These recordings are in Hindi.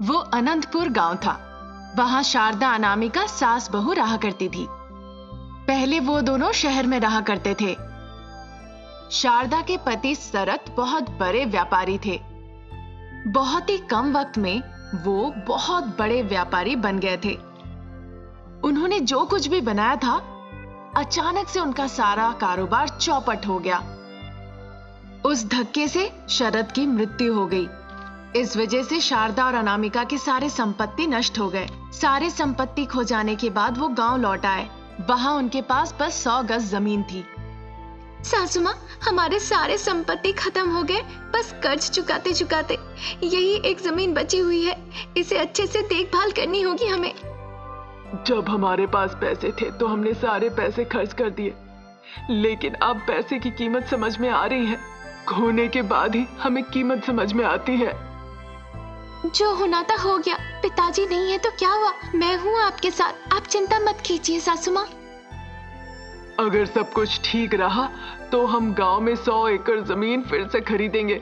वो अनंतपुर गांव था। वहां शारदा अनामिका सास बहू रहा करती थी। पहले वो दोनों शहर में रहा करते थे। शारदा के पति शरत बहुत बड़े व्यापारी थे। बहुत ही कम वक्त में वो बहुत बड़े व्यापारी बन गए थे। उन्होंने जो कुछ भी बनाया था, अचानक से उनका सारा कारोबार चौपट हो गया। उस धक्के से शरत की मृत्यु हो गई। इस वजह से शारदा और अनामिका के सारे संपत्ति नष्ट हो गए। सारे संपत्ति खो जाने के बाद वो गांव लौट आए। वहां उनके पास बस 100 गज जमीन थी। सासू माँ, हमारे सारे संपत्ति खत्म हो गए, बस कर्ज चुकाते चुकाते। यही एक जमीन बची हुई है, इसे अच्छे से देखभाल करनी होगी हमें। जब हमारे पास पैसे थे तो हमने सारे पैसे खर्च कर दिए, लेकिन अब पैसे की कीमत समझ में आ रही है। खोने के बाद ही हमें कीमत समझ में आती है। जो होना था हो गया। पिताजी नहीं है तो क्या हुआ, मैं हूँ आपके साथ, आप चिंता मत कीजिए सासू माँ। अगर सब कुछ ठीक रहा तो हम गांव में 100 एकड़ जमीन फिर से खरीदेंगे।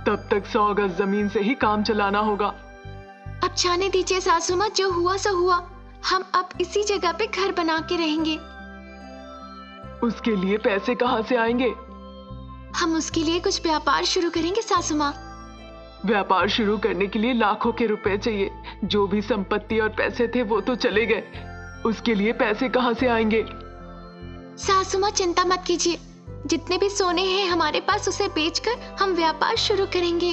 तब तक 100 गज जमीन से ही काम चलाना होगा। अब जाने दीजिए सासू माँ, जो हुआ सो हुआ। हम अब इसी जगह पे घर बना के रहेंगे। उसके लिए पैसे कहाँ से आएंगे? हम उसके लिए कुछ व्यापार शुरू करेंगे सासू माँ। व्यापार शुरू करने के लिए लाखों के रुपए चाहिए। जो भी संपत्ति और पैसे थे वो तो चले गए, उसके लिए पैसे कहाँ से आएंगे? सासू माँ चिंता मत कीजिए, जितने भी सोने हैं हमारे पास उसे बेचकर हम व्यापार शुरू करेंगे।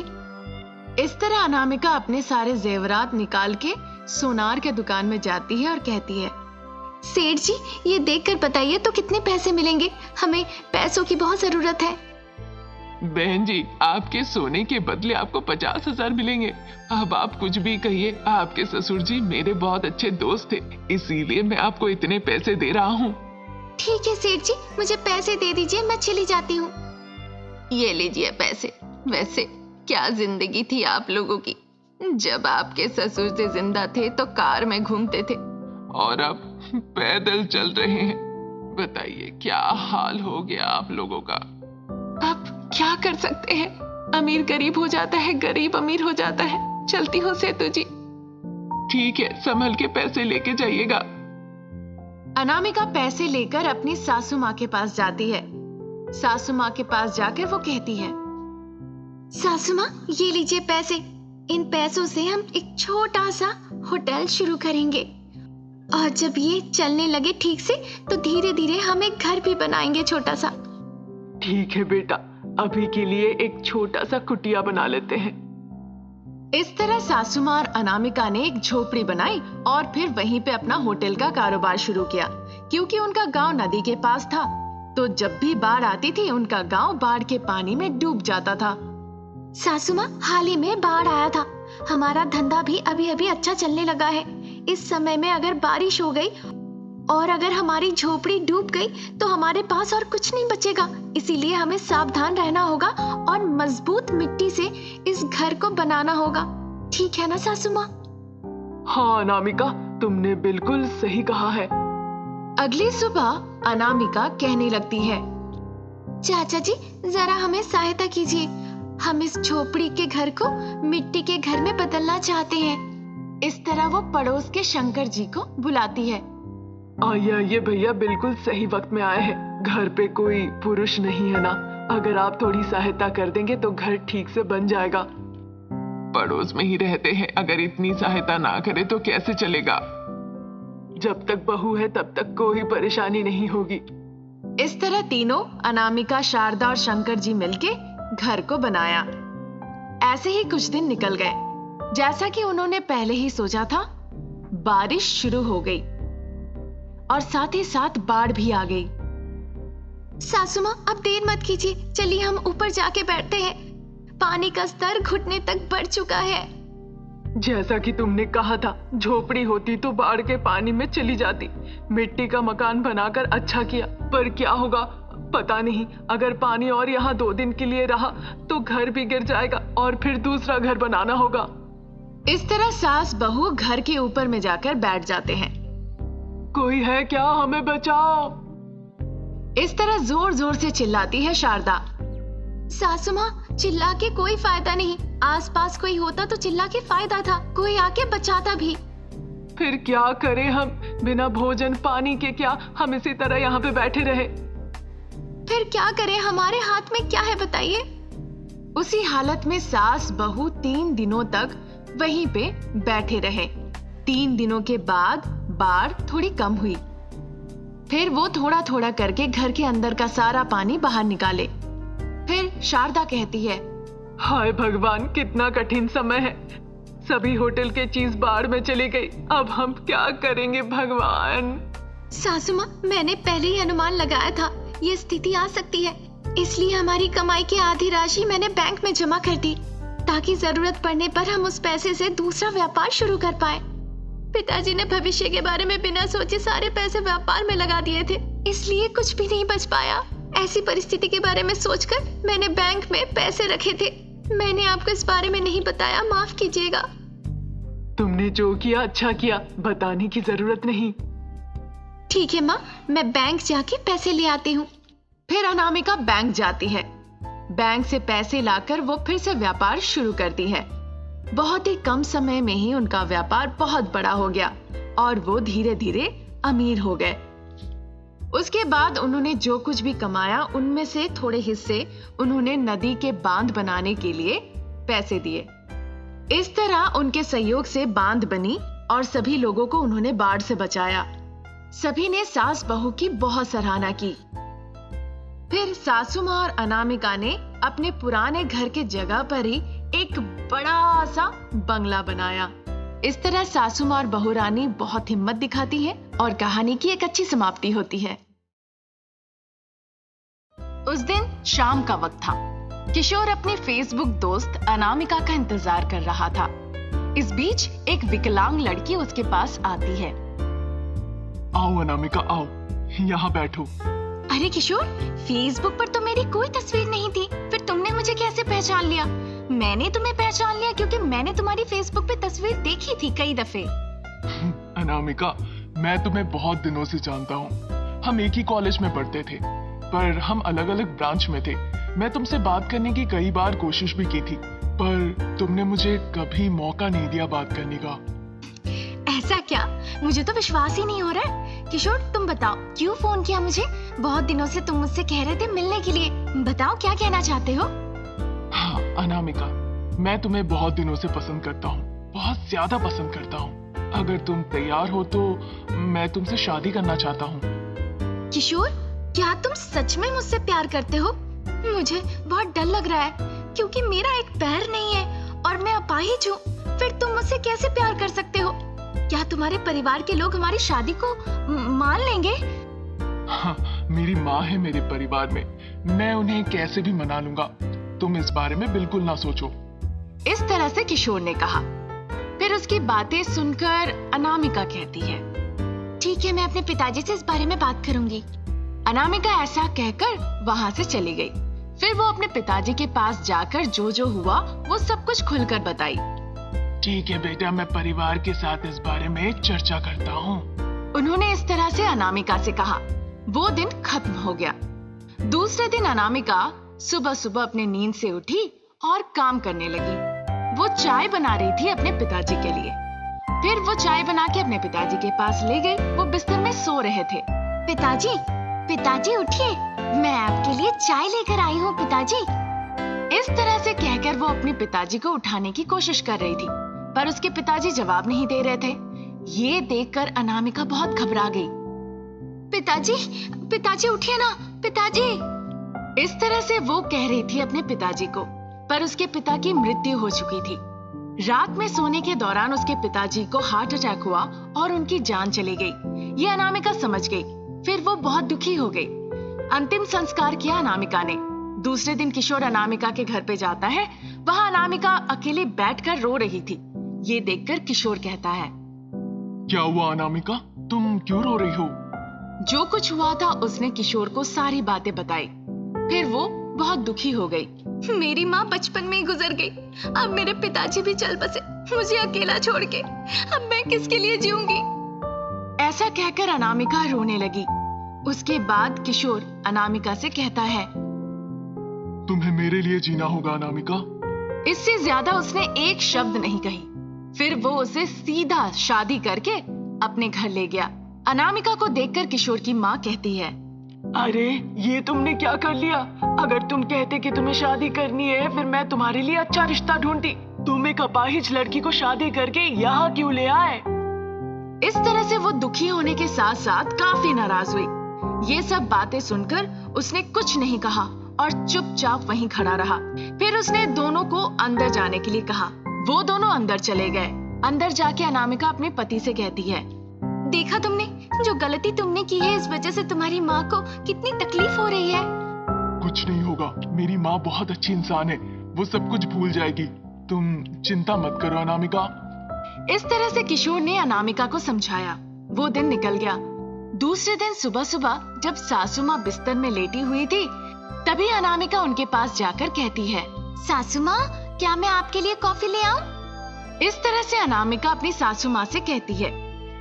इस तरह अनामिका अपने सारे जेवरात निकाल के सोनार के दुकान में जाती है और कहती है, सेठ जी, ये देखकर बताइए तो कितने पैसे मिलेंगे, हमें पैसों की बहुत जरूरत है। बहन जी, आपके सोने के बदले आपको 50,000 मिलेंगे। अब आप कुछ भी कहिए, आपके ससुर जी मेरे बहुत अच्छे दोस्त थे, इसीलिए मैं आपको इतने पैसे दे रहा हूँ। ठीक है सेठ जी, मुझे पैसे दे दीजिए, मैं चली जाती हूँ। ये लीजिए पैसे। वैसे क्या जिंदगी थी आप लोगों की। जब आपके ससुर जी जिंदा थे तो कार में घूमते थे, और अब पैदल चल रहे हैं। बताइए क्या हाल हो गया आप लोगों का। अब क्या कर सकते हैं, अमीर गरीब हो जाता है, गरीब अमीर हो जाता है। चलती हूँ सेतु जी। ठीक है, संभल के पैसे लेके जाइएगा। अनामिका पैसे लेकर अपनी सासू माँ के पास जाती है। सासू माँ के पास जाकर वो कहती है, सासू माँ, ये लीजिए पैसे। इन पैसों से हम एक छोटा सा होटल शुरू करेंगे, और जब ये चलने लगे ठीक से तो धीरे धीरे हम एक घर भी बनाएंगे छोटा सा। ठीक है बेटा, अभी के लिए एक छोटा सा कुटिया बना लेते हैं। इस तरह सासू माँ और अनामिका ने एक झोपड़ी बनाई और फिर वहीं पे अपना होटल का कारोबार शुरू किया। क्योंकि उनका गांव नदी के पास था, तो जब भी बाढ़ आती थी उनका गांव बाढ़ के पानी में डूब जाता था। सासू माँ, हाल ही में बाढ़ आया था, हमारा धंधा भी अभी अभी अच्छा चलने लगा है। इस समय में अगर बारिश हो गई और अगर हमारी झोपड़ी डूब गई तो हमारे पास और कुछ नहीं बचेगा। इसीलिए हमें सावधान रहना होगा और मजबूत मिट्टी से इस घर को बनाना होगा। ठीक है ना सासू माँ? हाँ अनामिका, तुमने बिल्कुल सही कहा है। अगली सुबह अनामिका कहने लगती है, चाचा जी, जरा हमें सहायता कीजिए। हम इस झोपड़ी के घर को मिट्टी के घर में बदलना चाहते हैं। इस तरह वो पड़ोस के शंकर जी को बुलाती है। ये भैया बिल्कुल सही वक्त में आए हैं। घर पे कोई पुरुष नहीं है ना, अगर आप थोड़ी सहायता कर देंगे तो घर ठीक से बन जाएगा। पड़ोस में ही रहते हैं, अगर इतनी सहायता ना करे तो कैसे चलेगा। जब तक बहू है तब तक कोई परेशानी नहीं होगी। इस तरह तीनों, अनामिका, शारदा और शंकर जी मिलके घर को बनाया। ऐसे ही कुछ दिन निकल गए। जैसा कि उन्होंने पहले ही सोचा था, बारिश शुरू हो गई और साथ ही साथ बाढ़ भी आ गई। सासू माँ, अब देर मत कीजिए, चलिए हम ऊपर जाके बैठते हैं। पानी का स्तर घुटने तक बढ़ चुका है। जैसा कि तुमने कहा था, झोपड़ी होती तो बाढ़ के पानी में चली जाती। मिट्टी का मकान बनाकर अच्छा किया, पर क्या होगा पता नहीं। अगर पानी और यहाँ 2 दिन के लिए रहा तो घर भी गिर जाएगा और फिर दूसरा घर बनाना होगा। इस तरह सास बहू घर के ऊपर में जाकर बैठ जाते हैं। कोई है क्या, हमें बचाओ। इस तरह जोर जोर से चिल्लाती है शारदा। सासू माँ, चिल्ला के कोई फायदा नहीं, आसपास कोई होता तो चिल्ला के फायदा था, कोई आके बचाता भी। फिर क्या करें हम? बिना भोजन पानी के क्या हम इसी तरह यहाँ पे बैठे रहे? फिर क्या करें, हमारे हाथ में क्या है बताइए। उसी हालत में सास बहू 3 दिनों तक वहीं पे बैठे रहे। 3 दिनों के बाद बाढ़ थोड़ी कम हुई। फिर वो थोड़ा थोड़ा करके घर के अंदर का सारा पानी बाहर निकाले। फिर शारदा कहती है, हाय भगवान, कितना कठिन समय है। सभी होटल के चीज बाढ़ में चली गई। अब हम क्या करेंगे भगवान? सासू माँ, मैंने पहले ही अनुमान लगाया था ये स्थिति आ सकती है, इसलिए हमारी कमाई की आधी राशि मैंने बैंक में जमा कर दी, ताकि जरूरत पड़ने पर हम उस पैसे से दूसरा व्यापार शुरू कर पाए। पिताजी ने भविष्य के बारे में बिना सोचे सारे पैसे व्यापार में लगा दिए थे, इसलिए कुछ भी नहीं बच पाया। ऐसी परिस्थिति के बारे में सोचकर मैंने बैंक में पैसे रखे थे। मैंने आपको इस बारे में नहीं बताया, माफ कीजिएगा। तुमने जो किया अच्छा किया, बताने की जरूरत नहीं। ठीक है माँ, मैं बैंक जाके पैसे ले आती हूँ। फिर अनामिका बैंक जाती है। बैंक से पैसे लाकर वो फिर से व्यापार शुरू करती है। बहुत ही कम समय में ही उनका व्यापार बहुत बड़ा हो गया और वो धीरे धीरे अमीर हो गए। उसके बाद उन्होंने जो कुछ भी कमाया उनमें से थोड़े हिस्से उन्होंने नदी के बांध बनाने के लिए पैसे दिए। इस तरह उनके सहयोग से बांध बनी और सभी लोगों को उन्होंने बाढ़ से बचाया। सभी ने सास बहू की बहुत सराहना की। फिर सासू माँ और अनामिका ने अपने पुराने घर के जगह पर ही एक बड़ा सा बंगला बनाया। इस तरह सासू माँ और बहू रानी बहुत हिम्मत दिखाती है और कहानी की एक अच्छी समाप्ति होती है। उस दिन शाम का वक्त था। किशोर अपने फेसबुक दोस्त अनामिका का इंतजार कर रहा था। इस बीच एक विकलांग लड़की उसके पास आती है। आओ अनामिका, आओ, यहाँ बैठो। अरे किशोर, फेसबुक पर तो मेरी कोई तस्वीर नहीं थी, फिर तुमने मुझे कैसे पहचान लिया? मैंने तुम्हें पहचान लिया क्योंकि मैंने तुम्हारी फेसबुक पे तस्वीर देखी थी कई दफे। अनामिका, मैं तुम्हें बहुत दिनों से जानता हूँ। हम एक ही कॉलेज में पढ़ते थे, पर हम अलग अलग ब्रांच में थे। मैं तुमसे बात करने की कई बार कोशिश भी की थी, पर तुमने मुझे कभी मौका नहीं दिया बात करने का। ऐसा क्या? मुझे तो विश्वास ही नहीं हो रहा है। किशोर, तुम बताओ क्यों फोन किया मुझे? बहुत दिनों से तुम मुझसे कह रहे थे मिलने के लिए। बताओ क्या कहना चाहते हो? हाँ अनामिका, मैं तुम्हें बहुत दिनों से पसंद करता हूँ, बहुत ज्यादा पसंद करता हूँ। अगर तुम तैयार हो तो मैं तुमसे शादी करना चाहता हूँ। किशोर, क्या तुम सच में मुझसे प्यार करते हो? मुझे बहुत डर लग रहा है क्योंकि मेरा एक पैर नहीं है और मैं अपाहिज हूँ। फिर तुम मुझसे कैसे प्यार कर सकते हो? क्या तुम्हारे परिवार के लोग हमारी शादी को मान लेंगे? हाँ, मेरी माँ है मेरे परिवार में, मैं उन्हें कैसे भी मना लूंगा। तुम इस बारे में बिल्कुल ना सोचो। इस तरह से किशोर ने कहा। फिर उसकी बातें सुनकर अनामिका कहती है, ठीक है, मैं अपने पिताजी से इस बारे में बात करूंगी। अनामिका ऐसा कहकर वहां से चली गई। फिर वो अपने पिताजी के पास जाकर जो जो हुआ वो सब कुछ खुलकर बताई। ठीक है बेटा, मैं परिवार के साथ इस बारे में चर्चा करता हूँ। उन्होंने इस तरह से अनामिका से कहा। वो दिन खत्म हो गया। दूसरे दिन अनामिका सुबह सुबह अपने नींद से उठी और काम करने लगी। वो चाय बना रही थी अपने पिताजी के लिए। फिर वो चाय बना के अपने पिताजी के पास ले गई। वो बिस्तर में सो रहे थे। पिताजी, पिताजी उठिए, मैं आपके लिए चाय लेकर आई हूँ पिताजी। इस तरह से कहकर वो अपने पिताजी को उठाने की कोशिश कर रही थी, पर उसके पिताजी जवाब नहीं दे रहे थे। ये देखकर अनामिका बहुत घबरा गई। पिताजी, पिताजी उठिए ना, पिताजी। इस तरह से वो कह रही थी अपने पिताजी को, पर उसके पिता की मृत्यु हो चुकी थी। रात में सोने के दौरान उसके पिताजी को हार्ट अटैक हुआ और उनकी जान चली गई। ये अनामिका समझ गई। फिर वो बहुत दुखी हो गई। अंतिम संस्कार किया अनामिका ने। दूसरे दिन किशोर अनामिका के घर पे जाता है। वहां अनामिका अकेले बैठकर रो रही थी। ये देखकर किशोर कहता है, क्या हुआ अनामिका, तुम क्यों रो रही हो? जो कुछ हुआ था उसने किशोर को सारी बातें बताई। फिर वो बहुत दुखी हो गई। मेरी माँ बचपन में ही गुजर गई। अब मेरे पिताजी भी चल बसे, मुझे अकेला छोड़ के। अब मैं किसके लिए जीऊंगी? ऐसा कहकर अनामिका रोने लगी। उसके बाद किशोर अनामिका से कहता है, तुम्हें मेरे लिए जीना होगा अनामिका। इससे ज्यादा उसने एक शब्द नहीं कही। फिर वो उसे सीधा शादी करके अपने घर ले गया। अनामिका को देखकर किशोर की माँ कहती है, अरे ये तुमने क्या कर लिया? अगर तुम कहते कि तुम्हें शादी करनी है, फिर मैं तुम्हारे लिए अच्छा रिश्ता ढूंढती। तुम एक अपाहिज लड़की को शादी करके यहाँ क्यों ले आए? इस तरह से वो दुखी होने के साथ साथ काफी नाराज हुई। ये सब बातें सुनकर उसने कुछ नहीं कहा और चुपचाप वहीं खड़ा रहा। फिर उसने दोनों को अंदर जाने के लिए कहा। वो दोनों अंदर चले गए। अंदर जाके अनामिका अपने पति से कहती है, देखा तुमने, जो गलती तुमने की है इस वजह से तुम्हारी माँ को कितनी तकलीफ हो रही है। कुछ नहीं होगा, मेरी माँ बहुत अच्छी इंसान है, वो सब कुछ भूल जाएगी। तुम चिंता मत करो अनामिका। इस तरह से किशोर ने अनामिका को समझाया। वो दिन निकल गया। दूसरे दिन सुबह सुबह जब सासू माँ बिस्तर में लेटी हुई थी, तभी अनामिका उनके पास जाकर कहती है, सासू माँ, क्या मैं आपके लिए कॉफी ले आऊं? इस तरह से अनामिका अपनी सासू माँ से कहती है।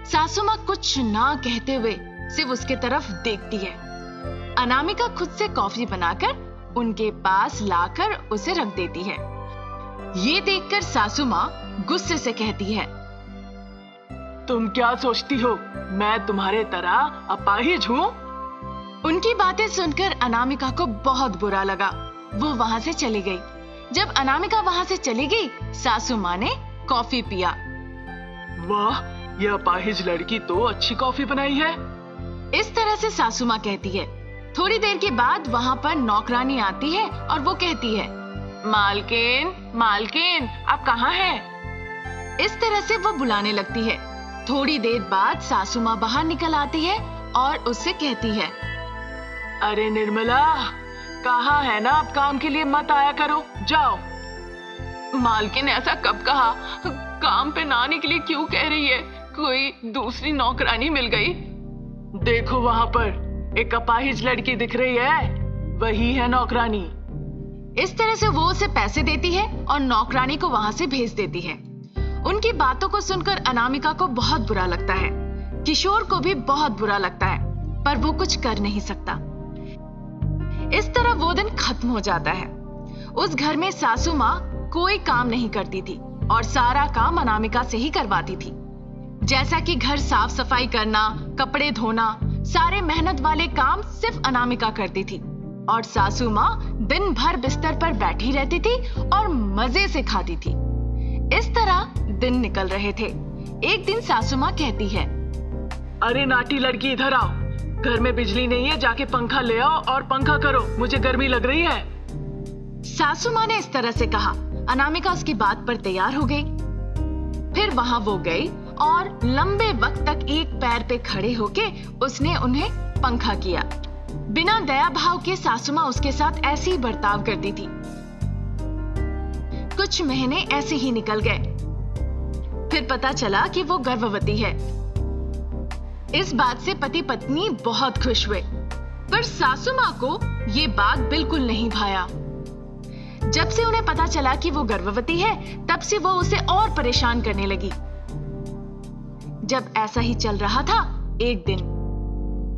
सासू माँ कुछ ना कहते हुए सिर्फ उसके तरफ देखती है। अनामिका खुद से कॉफी बनाकर उनके पास लाकर उसे रख देती है। ये देखकर सासू माँ गुस्से से कहती है, तुम क्या सोचती हो, मैं तुम्हारे तरह अपाहिज हूँ? उनकी बातें सुनकर अनामिका को बहुत बुरा लगा। वो वहां से चली गई। जब अनामिका वहां से चली गई, सासू माँ ने कॉफी पिया। वाह, यह अपाहिज लड़की तो अच्छी कॉफी बनाई है। इस तरह से सासू माँ कहती है। थोड़ी देर के बाद वहां पर नौकरानी आती है और वो कहती है, मालकिन, मालकिन, आप कहाँ हैं? इस तरह से वो बुलाने लगती है। थोड़ी देर बाद सासू माँ बाहर निकल आती है और उससे कहती है, अरे निर्मला, कहा है ना, अब काम के लिए मत आया करो, जाओ। मालकिन ऐसा कब कहा? काम पे ना आने के लिए क्यों कह रही है? कोई दूसरी नौकरानी मिल गई? देखो वहां पर एक अपाहिज लड़की दिख रही है, वही है नौकरानी। इस तरह से वो उसे पैसे देती है और नौकरानी को वहां से भेज देती है। उनकी बातों को सुनकर अनामिका को बहुत बुरा लगता है। किशोर को भी बहुत बुरा लगता है, पर वो कुछ कर नहीं सकता। इस तरह वो दिन खत्म हो जाता है। उस घर में सासू माँ कोई काम नहीं करती थी और सारा काम अनामिका से ही करवाती थी। जैसा कि घर साफ सफाई करना, कपड़े धोना, सारे मेहनत वाले काम सिर्फ अनामिका करती थी और सासू माँ दिन भर बिस्तर पर बैठी रहती थी और मजे से खाती थी। इस तरह दिन निकल रहे थे। एक दिन सासू माँ कहती है, अरे नाटी लड़की, इधर आओ। घर में बिजली नहीं है, जाके पंखा ले आओ और पंखा करो, मुझे गर्मी लग रही है। सासू माँ ने इस तरह से कहा। अनामिका उसकी बात पर तैयार हो गई। फिर वहां वो गई और लंबे वक्त तक एक पैर पे खड़े होके उसने उन्हें पंखा किया। बिना दया भाव के सासू माँ उसके साथ ऐसे ही बर्ताव करती थी। कुछ महीने ऐसे ही निकल गए। फिर पता चला कि वो गर्भवती है। इस बात से पति पत्नी बहुत खुश हुए, पर सासू माँ को ये बात बिल्कुल नहीं भाया। जब से उन्हें पता चला कि वो गर्भवती है, तब से वो उसे और परेशान करने लगी। जब ऐसा ही चल रहा था, एक दिन,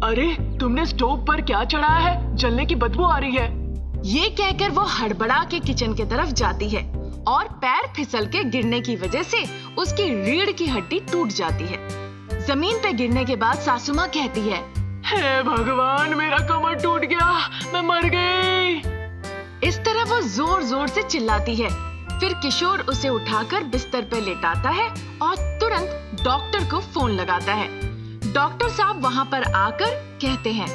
अरे तुमने स्टोव पर क्या चढ़ाया है? जलने की बदबू आ रही है। ये कहकर वो हड़बड़ा के किचन की तरफ जाती है और पैर फिसल के गिरने की वजह से उसकी रीढ़ की हड्डी टूट जाती है। जमीन पे गिरने के बाद सासू माँ कहती है, हे भगवान, मेरा कमर टूट गया, मैं मर गई। इस तरह वो जोर जोर से चिल्लाती है। फिर किशोर उसे उठाकर बिस्तर पर लेटाता है और तुरंत डॉक्टर को फोन लगाता है। डॉक्टर साहब वहां पर आकर कहते हैं,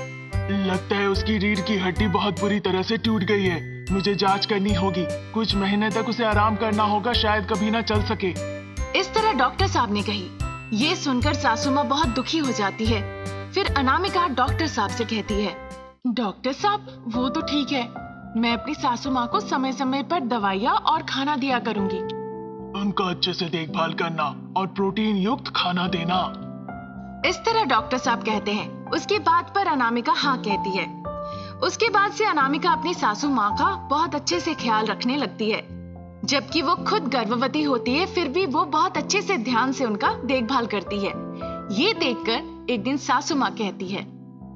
लगता है उसकी रीढ़ की हड्डी बहुत बुरी तरह से टूट गई है, मुझे जांच करनी होगी, कुछ महीने तक उसे आराम करना होगा, शायद कभी ना चल सके। इस तरह डॉक्टर साहब ने कही। ये सुनकर सासू माँ बहुत दुखी हो जाती है। फिर अनामिका डॉक्टर साहब से कहती है, डॉक्टर साहब, वो तो ठीक है, मैं अपनी सासू माँ को समय समय पर दवाइयाँ और खाना दिया करूंगी। उनका अच्छे से देखभाल करना और प्रोटीन युक्त खाना देना। इस तरह डॉक्टर साहब कहते हैं। उसकी बात पर अनामिका हाँ कहती है। उसके बाद से अनामिका अपनी सासू माँ का बहुत अच्छे से ख्याल रखने लगती है। जबकि वो खुद गर्भवती होती है, फिर भी वो बहुत अच्छे से ध्यान से उनका देखभाल करती है। ये देखकर एक दिन सासू माँ कहती है,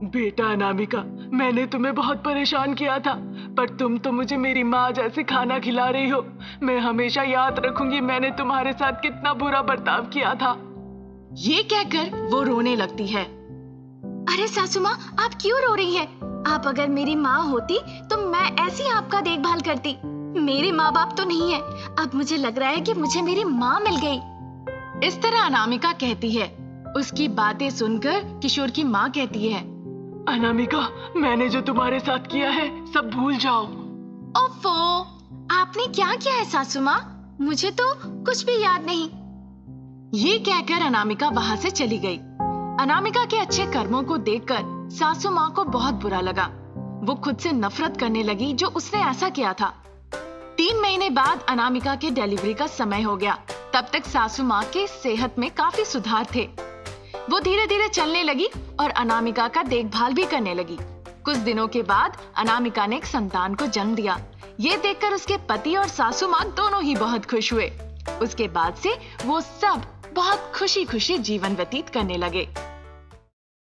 बेटा अनामिका, मैंने तुम्हें बहुत परेशान किया था, पर तुम तो मुझे मेरी माँ जैसे खाना खिला रही हो। मैं हमेशा याद रखूंगी मैंने तुम्हारे साथ कितना बुरा बर्ताव किया था। ये कहकर वो रोने लगती है। अरे सासू माँ, आप क्यों रो रही हैं? आप अगर मेरी माँ होती तो मैं ऐसी आपका देखभाल करती। मेरे माँ बाप तो नहीं है। अब मुझे लग रहा है कि मुझे मेरी माँ मिल गई। इस तरह अनामिका कहती है। उसकी बातें सुनकर किशोर की माँ कहती है, अनामिका, मैंने जो तुम्हारे साथ किया है सब भूल जाओ। ओफो, आपने क्या किया है सासू माँ? मुझे तो कुछ भी याद नहीं। ये कहकर अनामिका वहां से चली गई। अनामिका के अच्छे कर्मों को देखकर सासू माँ को बहुत बुरा लगा। वो खुद से नफरत करने लगी जो उसने ऐसा किया था। 3 महीने बाद अनामिका के डिलीवरी का समय हो गया। तब तक सासू माँ की सेहत में काफी सुधार थे। वो धीरे धीरे चलने लगी और अनामिका का देखभाल भी करने लगी। कुछ दिनों के बाद अनामिका ने एक संतान को जन्म दिया। ये देखकर उसके पति और सासू माँ दोनों ही बहुत खुश हुए। उसके बाद से वो सब बहुत खुशी खुशी जीवन व्यतीत करने लगे।